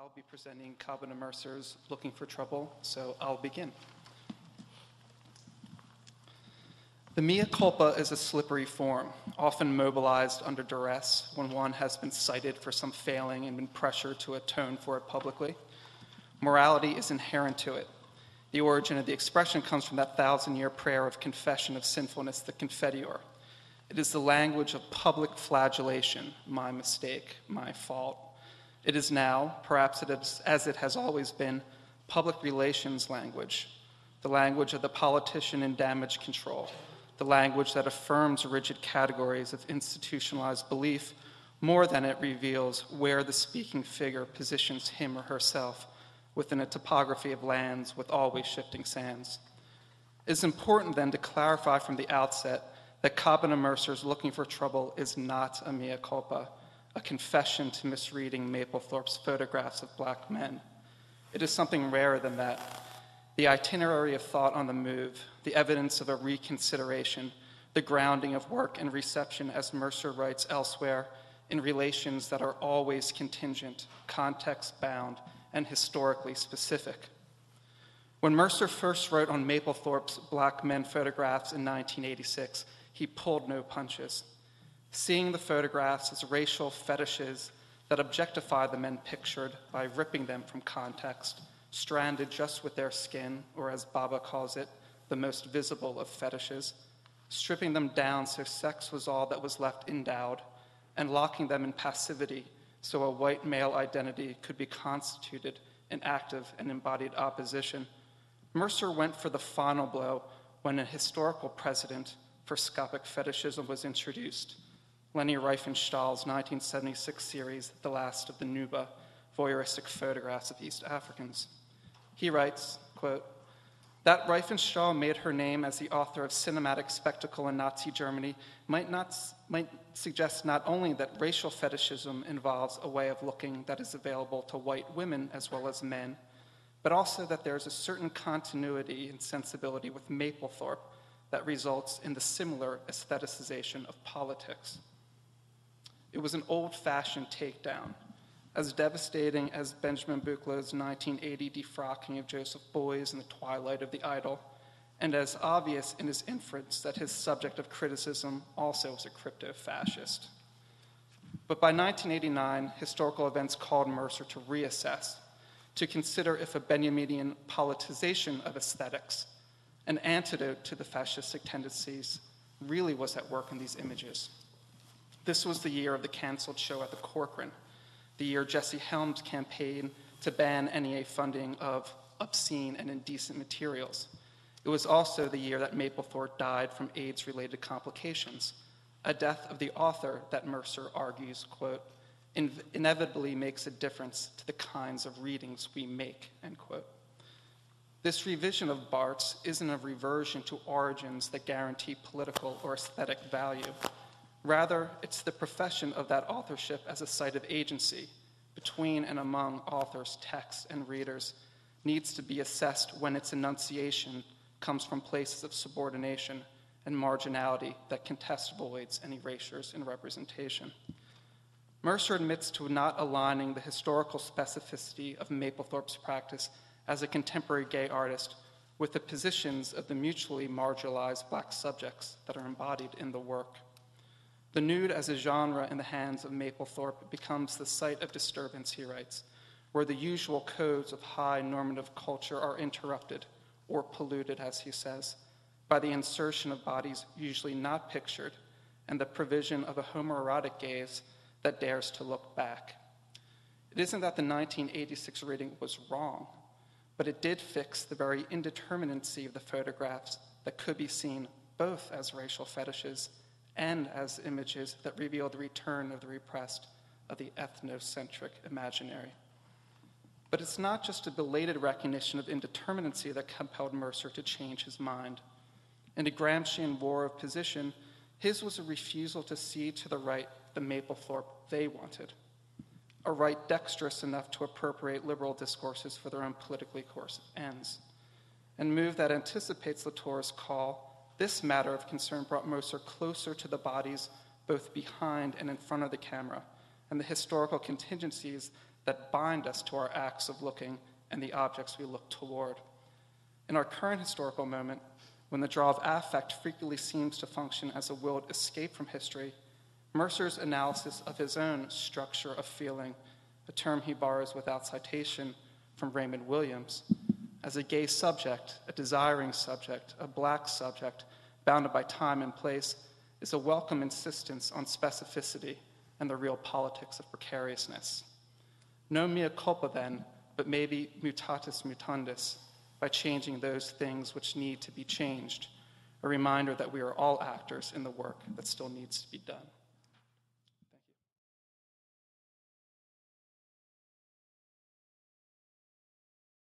I'll be presenting Kobena Mercer's Looking for Trouble, so I'll begin. The mea culpa is a slippery form, often mobilized under duress when one has been cited for some failing and been pressured to atone for it publicly. Morality is inherent to it. The origin of the expression comes from that 1,000-year prayer of confession of sinfulness, the Confiteor. It is the language of public flagellation, my mistake, my fault. It is now, perhaps as it has always been, public relations language, the language of the politician in damage control, the language that affirms rigid categories of institutionalized belief more than it reveals where the speaking figure positions him or herself within a topography of lands with always shifting sands. It is important then to clarify from the outset that Kobena Mercer's Looking for Trouble is not a mea culpa, a confession to misreading Mapplethorpe's photographs of black men. It is something rarer than that. The itinerary of thought on the move, the evidence of a reconsideration, the grounding of work and reception, as Mercer writes elsewhere, in relations that are always contingent, context-bound, and historically specific. When Mercer first wrote on Mapplethorpe's black men photographs in 1986, he pulled no punches. Seeing the photographs as racial fetishes that objectify the men pictured by ripping them from context, stranded just with their skin, or as Baba calls it, the most visible of fetishes, stripping them down so sex was all that was left endowed, and locking them in passivity so a white male identity could be constituted in active and embodied opposition. Mercer went for the final blow when a historical precedent for scopic fetishism was introduced, Leni Riefenstahl's 1976 series, The Last of the Nuba, voyeuristic photographs of East Africans. He writes, quote, "That Riefenstahl made her name as the author of cinematic spectacle in Nazi Germany might suggest not only that racial fetishism involves a way of looking that is available to white women as well as men, but also that there is a certain continuity and sensibility with Mapplethorpe that results in the similar aestheticization of politics." It was an old-fashioned takedown, as devastating as Benjamin Bucklow's 1980 defrocking of Joseph Beuys in the twilight of the idol, and as obvious in his inference that his subject of criticism also was a crypto-fascist. But by 1989, historical events called Mercer to reassess, to consider if a Benjaminian politicization of aesthetics, an antidote to the fascistic tendencies, really was at work in these images. This was the year of the canceled show at the Corcoran, the year Jesse Helms' campaign to ban NEA funding of obscene and indecent materials. It was also the year that Mapplethorpe died from AIDS-related complications, a death of the author that Mercer argues, quote, inevitably makes a difference to the kinds of readings we make, end quote. This revision of Barthes isn't a reversion to origins that guarantee political or aesthetic value. Rather, it's the profession of that authorship as a site of agency between and among authors, texts, and readers needs to be assessed when its enunciation comes from places of subordination and marginality that contest voids and erasures in representation. Mercer admits to not aligning the historical specificity of Mapplethorpe's practice as a contemporary gay artist with the positions of the mutually marginalized black subjects that are embodied in the work. The nude as a genre in the hands of Mapplethorpe becomes the site of disturbance, he writes, where the usual codes of high normative culture are interrupted, or polluted, as he says, by the insertion of bodies usually not pictured and the provision of a homoerotic gaze that dares to look back. It isn't that the 1986 reading was wrong, but it did fix the very indeterminacy of the photographs that could be seen both as racial fetishes and as images that reveal the return of the repressed, of the ethnocentric imaginary. But it's not just a belated recognition of indeterminacy that compelled Mercer to change his mind. In a Gramscian war of position, his was a refusal to cede to the right the Mapplethorpe they wanted, a right dexterous enough to appropriate liberal discourses for their own politically coercive ends. And move that anticipates Latour's call, this matter of concern brought Mercer closer to the bodies both behind and in front of the camera, and the historical contingencies that bind us to our acts of looking and the objects we look toward. In our current historical moment, when the draw of affect frequently seems to function as a willed escape from history, Mercer's analysis of his own structure of feeling, a term he borrows without citation from Raymond Williams, as a gay subject, a desiring subject, a black subject, bounded by time and place, is a welcome insistence on specificity and the real politics of precariousness. No mea culpa then, but maybe mutatis mutandis, by changing those things which need to be changed, a reminder that we are all actors in the work that still needs to be done.